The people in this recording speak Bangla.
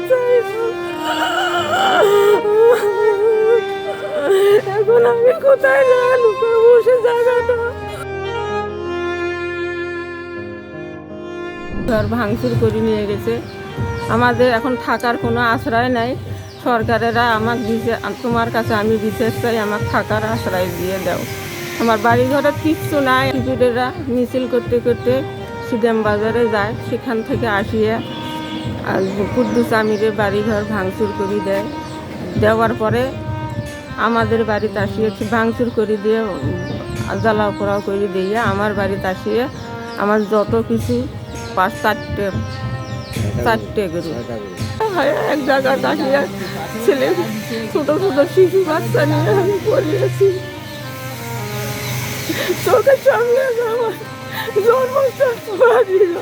চাই এখন আমি কোথায় যাই লুকাবো সে জায়গাটা। ঘর ভাঙচুর করে নিয়ে গেছে, আমাদের এখন থাকার কোনো আশ্রয় নাই। সরকারেরা আমাকে দিছে, তোমার কাছে আমি বিশেষ চাই আমাকে থাকার আশ্রয় দিয়ে দাও। আমার বাড়ি ঘরে কিচ্ছু নাই। শিবিরেরা মিছিল করতে করতে সিডাম বাজারে যায়, সেখান থেকে আসিয়ে কুদ্দুস আমিরের বাড়িঘর ভাঙচুর করে দেয়। দেওয়ার পরে আমাদের বাড়িতে আসিয়ে ভাঙচুর করে দিয়ে জ্বালাও পোড়াও করে দিয়ে আমার বাড়িতে আসিয়ে আমার যত কিছু 4টে গরু এক জায়গায় দাঁড়িয়ে ছেলে ছোট ছোট শিশু বাচ্চা নিয়ে আমি পড়িয়েছি। চোখের সামনে আমার জন্মস্থান বাড়িল।